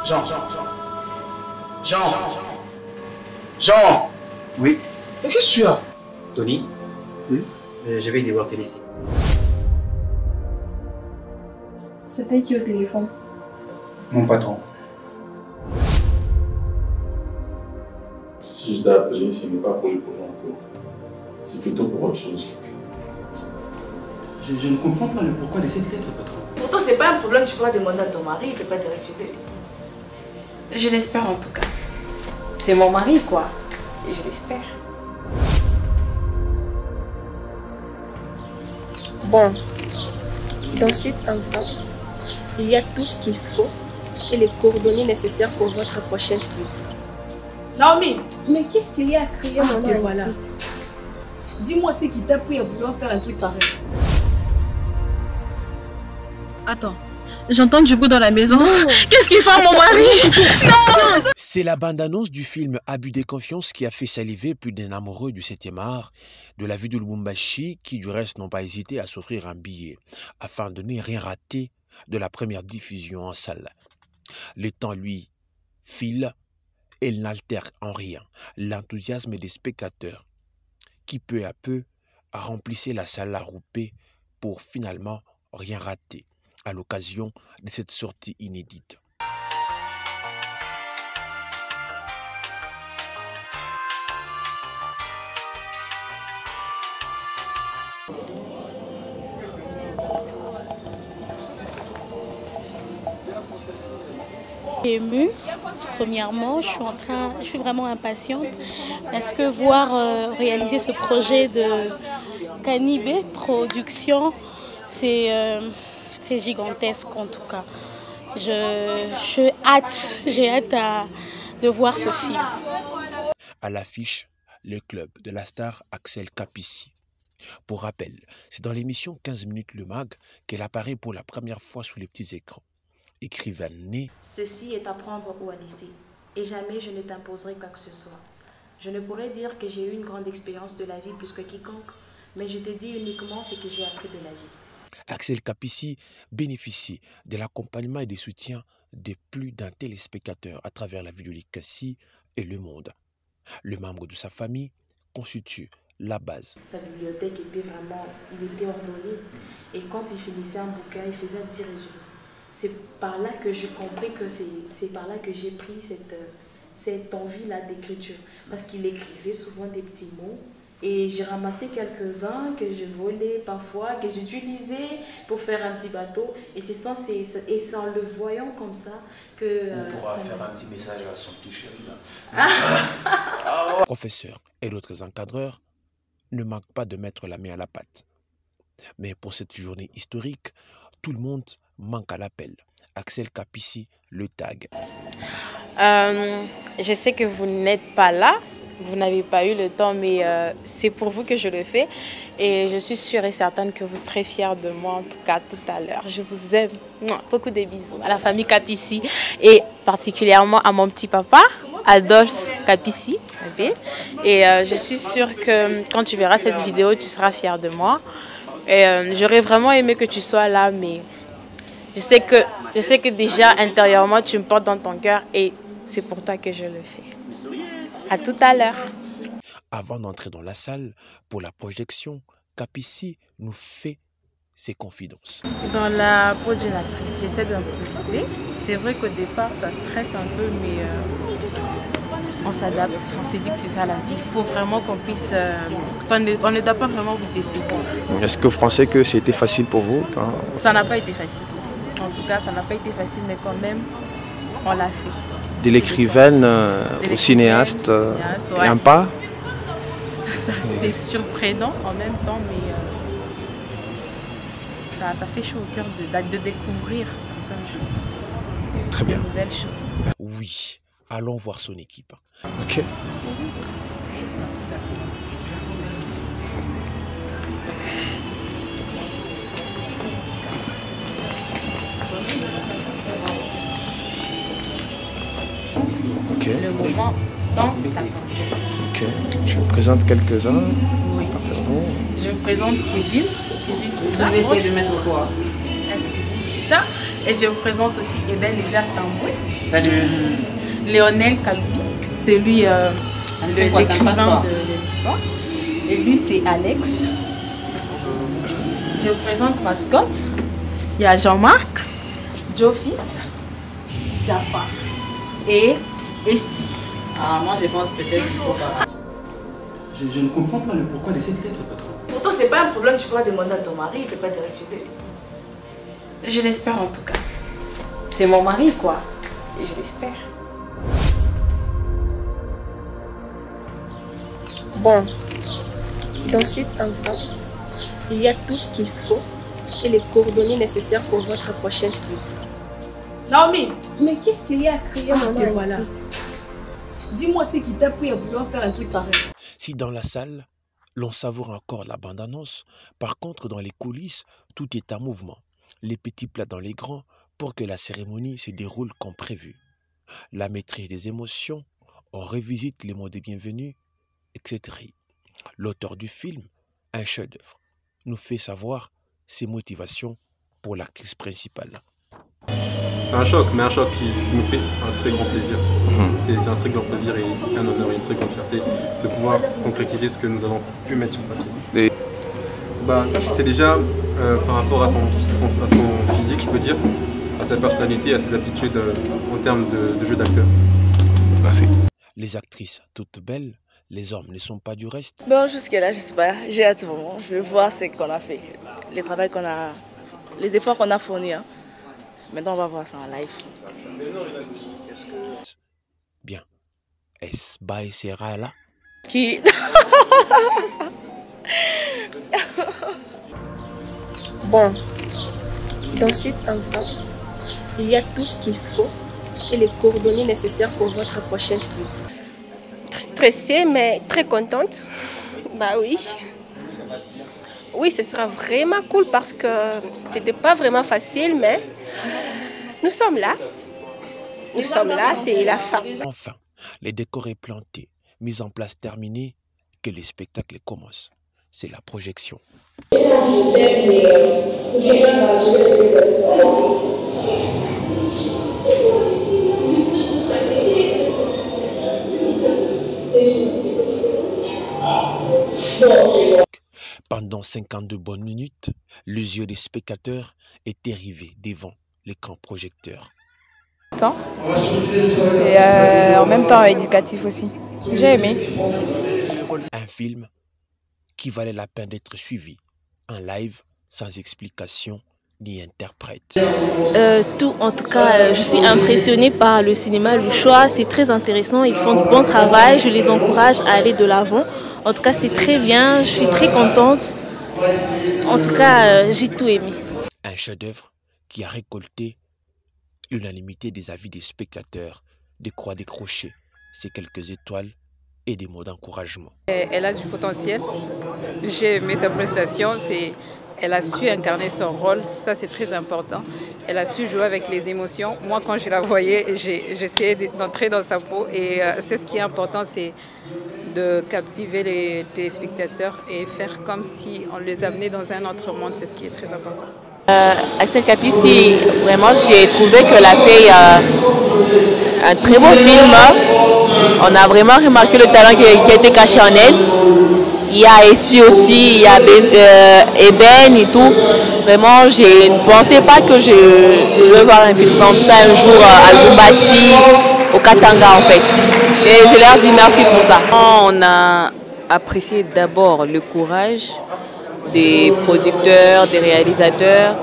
Jean. Jean. Oui. Mais qu'est-ce que tu as? Tony. Oui. Je vais devoir te laisser. C'était qui au téléphone? Mon patron. Si je t'ai appelé, ce n'est pas pour le projet en cours. C'est plutôt pour autre chose. Je ne comprends pas le pourquoi de cette lettre, patron. Pourtant, c'est pas un problème, tu pourras demander à ton mari, il peut pas te refuser. Je l'espère en tout cas. C'est mon mari, quoi. Et je l'espère. Bon, dans cette enveloppe, il y a tout ce qu'il faut et les coordonnées nécessaires pour votre prochain site. Naomi, Mais qu'est-ce qu'il y a à crier, maman, te voilà. ici? Dis-moi ce qui t'a pris à vouloir faire un truc pareil. Attends, j'entends du bruit dans la maison. Qu'est-ce qu'il fait à mon mari? Non! C'est la bande-annonce du film Abus de confiance qui a fait saliver plus d'un amoureux du 7e art de la ville de Lubumbashi qui du reste n'ont pas hésité à s'offrir un billet afin de ne rien rater de la première diffusion en salle. Le temps, lui, file et n'altère en rien l'enthousiasme des spectateurs qui peu à peu remplissaient la salle à rouper pour finalement rien rater à l'occasion de cette sortie inédite. Émue. Premièrement, je suis vraiment impatiente parce que voir réaliser ce projet de Kanibé Production, c'est gigantesque en tout cas. J'ai hâte de voir ce film. À l'affiche, le club de la star Axel Capici. Pour rappel, c'est dans l'émission 15 minutes le mag qu'elle apparaît pour la première fois sous les petits écrans. Écrivaine née. Ceci est à prendre ou à laisser, et jamais je ne t'imposerai quoi que ce soit. Je ne pourrais dire que j'ai eu une grande expérience de la vie plus que quiconque, mais je te dis uniquement ce que j'ai appris de la vie. Axel Capici bénéficie de l'accompagnement et des soutiens de plus d'un téléspectateur à travers la vidéo Likasi et le monde. Le membre de sa famille constitue la base. Sa bibliothèque était ordonnée, et quand il finissait un bouquin, il faisait un petit résumé. C'est par là que je compris que c'est par là que j'ai pris cette envie-là d'écriture. Parce qu'il écrivait souvent des petits mots. Et j'ai ramassé quelques-uns que je volais parfois, que j'utilisais pour faire un petit bateau. Et c'est en le voyant comme ça que... On pourra faire un petit message à son petit chéri là. Professeurs et d'autres encadreurs ne manquent pas de mettre la main à la pâte. Mais pour cette journée historique, tout le monde manque à l'appel. Axel Capici le tag. Je sais que vous n'êtes pas là, vous n'avez pas eu le temps, mais c'est pour vous que je le fais. Et je suis sûre et certaine que vous serez fiers de moi, en tout cas tout à l'heure. Je vous aime. Beaucoup de bisous à la famille Capici et particulièrement à mon petit papa, Adolphe Capici. Et je suis sûre que quand tu verras cette vidéo, tu seras fier de moi. Et j'aurais vraiment aimé que tu sois là, mais je sais que déjà intérieurement tu me portes dans ton cœur et c'est pour toi que je le fais. À tout à l'heure. Avant d'entrer dans la salle pour la projection, Capici nous fait ses confidences. Dans la peau d'une actrice, j'essaie d'improviser. C'est vrai qu'au départ ça stresse un peu, mais on s'adapte. On s'est dit que c'est ça la vie. Il faut vraiment qu'on puisse... on ne doit pas vraiment vous décevoir. Est-ce que vous pensez que c'était facile pour vous Ça n'a pas été facile. En tout cas, ça n'a pas été facile, mais quand même, on l'a fait. De l'écrivaine au cinéaste, ouais. Et un pas c'est surprenant en même temps, mais ça fait chaud au cœur de découvrir certaines choses aussi. Très bien. De nouvelles choses. Oui, allons voir son équipe. Ok. Le moment tant attendu. Ok, je Tu présentes quelques-uns? Oui. Je vous présente Kevin. Vous allez essayer de mettre quoi? Et je vous présente aussi Ebenezer Tamboué. Salut. Léonel Kaloubi, c'est lui l'écrivain de l'histoire. Et lui c'est Alex. Je vous présente Mascotte. Il y a Jean-Marc, Jofis, Jafar et Esti. Ah, moi je pense peut-être qu'il faut pas. Je ne comprends pas le pourquoi de cette lettre, patron. Pourtant, c'est pas un problème, tu pourras demander à ton mari, il peut pas te refuser. Je l'espère en tout cas. C'est mon mari quoi. Et je l'espère. Bon, dans cette enveloppe, il y a tout ce qu'il faut et les coordonnées nécessaires pour votre prochain cible. Naomi! Mais qu'est-ce qu'il y a à crier, maman, et voilà. Dis-moi ce qui t'a pris à vouloir faire un truc pareil. Si dans la salle, l'on savoure encore la bande-annonce, par contre dans les coulisses, tout est en mouvement. Les petits plats dans les grands pour que la cérémonie se déroule comme prévu. La maîtrise des émotions, on revisite les mots de bienvenue, etc. L'auteur du film, un chef-d'œuvre, nous fait savoir ses motivations pour l'actrice principale. C'est un choc, mais un choc qui nous fait un très grand plaisir. C'est un très grand plaisir et un honneur et une très grande fierté de pouvoir concrétiser ce que nous avons pu mettre sur papier. C'est déjà par rapport à son physique, je peux dire, à sa personnalité, à ses aptitudes en termes de jeu d'acteur. Merci. Les actrices toutes belles, les hommes ne sont pas du reste. Bon, jusqu'à là, je sais pas, j'ai hâte vraiment. Je veux voir ce qu'on a fait, les travaux qu'on a, les efforts qu'on a fournis. Hein. Maintenant, on va voir ça en live. Bien. Est-ce Bae Serra là? Qui? Bon, dans cette enveloppe, il y a tout ce qu'il faut et les coordonnées nécessaires pour votre prochain cible. Stressée, mais très contente. Bah oui. Oui, ce sera vraiment cool parce que c'était pas vraiment facile, mais nous sommes là. Nous sommes là, c'est la fin. Enfin, les décors est plantés, mise en place terminée, que les spectacles commencent. C'est la projection. Pendant 52 bonnes minutes, les yeux des spectateurs étaient rivés devant l'écran projecteur. Et en même temps éducatif aussi. J'ai aimé. Un film qui valait la peine d'être suivi en live sans explication ni interprète. Tout, en tout cas, je suis impressionnée par le cinéma Le Choix. C'est très intéressant, ils font du bon travail. Je les encourage à aller de l'avant. En tout cas, c'était très bien, je suis très contente. En tout cas, j'ai tout aimé. Un chef-d'œuvre qui a récolté l'unanimité des avis des spectateurs, des croix décrochées, ces quelques étoiles et des mots d'encouragement. Elle a du potentiel. J'ai aimé sa prestation. Elle a su incarner son rôle. Ça, c'est très important. Elle a su jouer avec les émotions. Moi, quand je la voyais, j'essayais d'entrer dans sa peau. Et c'est ce qui est important, c'est de captiver les téléspectateurs et faire comme si on les amenait dans un autre monde. C'est ce qui est très important. Axel Capici, vraiment j'ai trouvé qu'elle a fait un très beau film. On a vraiment remarqué le talent qui a été caché en elle. Il y a Esti aussi, il y a Eben et tout. Vraiment, je ne pensais pas que je vais voir un film comme ça un jour à Lubumbashi, au Katanga en fait. Et je leur dis merci pour ça. On a apprécié d'abord le courage des producteurs, des réalisateurs,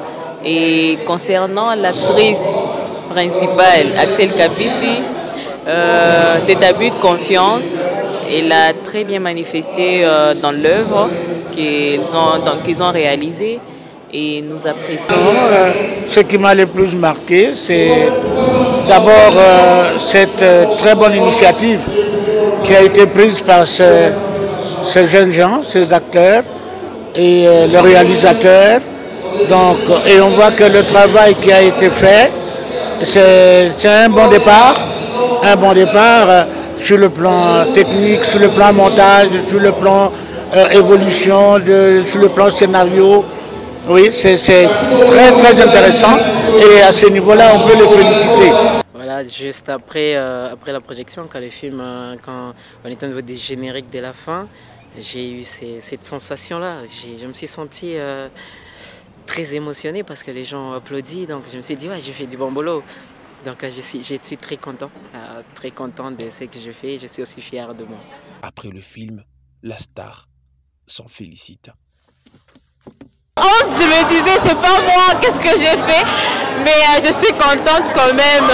et concernant l'actrice principale, Axel Capici, cet abus de confiance, elle a très bien manifesté dans l'œuvre qu'ils ont réalisée et nous apprécions. Ce qui m'a le plus marqué, c'est d'abord cette très bonne initiative qui a été prise par ces jeunes gens, ces acteurs, et le réalisateur. Donc, et on voit que le travail qui a été fait, c'est un bon départ. Un bon départ. sur le plan technique, sur le plan montage, sur le plan évolution, sur le plan scénario. Oui, c'est très intéressant et à ce niveau-là, on peut le féliciter. Voilà, juste après la projection, quand on était au niveau des génériques de la fin, j'ai eu cette sensation-là. Je me suis sentie très émotionnée parce que les gens ont applaudi, donc je me suis dit, ouais, j'ai fait du bon boulot. Donc je suis très content de ce que je fais et je suis aussi fier de moi. Après le film, la star s'en félicite. Je me disais, c'est pas moi, qu'est-ce que j'ai fait? Mais je suis contente quand même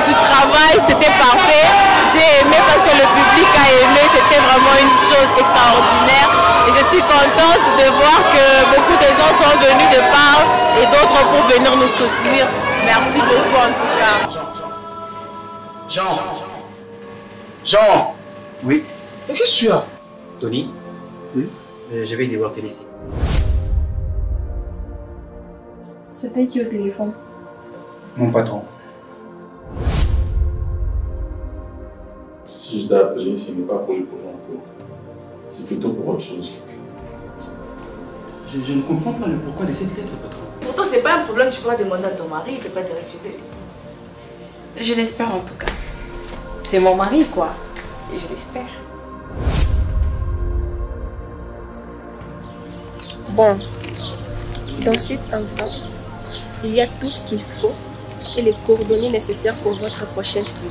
du travail, c'était parfait. J'ai aimé parce que le public a aimé, c'était vraiment une chose extraordinaire. Et je suis contente de voir que beaucoup de gens sont venus de part et d'autres pour venir nous soutenir. Merci beaucoup en tout cas. Jean. Oui. Qu'est-ce que tu as? Tony. Oui. Je vais devoir te laisser. C'était qui au téléphone? Mon patron. Si je t'ai appelé, ce n'est pas pour le projet en cours. C'est plutôt pour autre chose. Je ne comprends pas le pourquoi de cette lettre, patron. Pourtant, c'est pas un problème, tu pourras demander à ton mari, il ne peut pas te refuser. Je l'espère en tout cas. C'est mon mari quoi. Et je l'espère. Bon, dans cette enveloppe, il y a tout ce qu'il faut et les coordonnées nécessaires pour votre prochain site.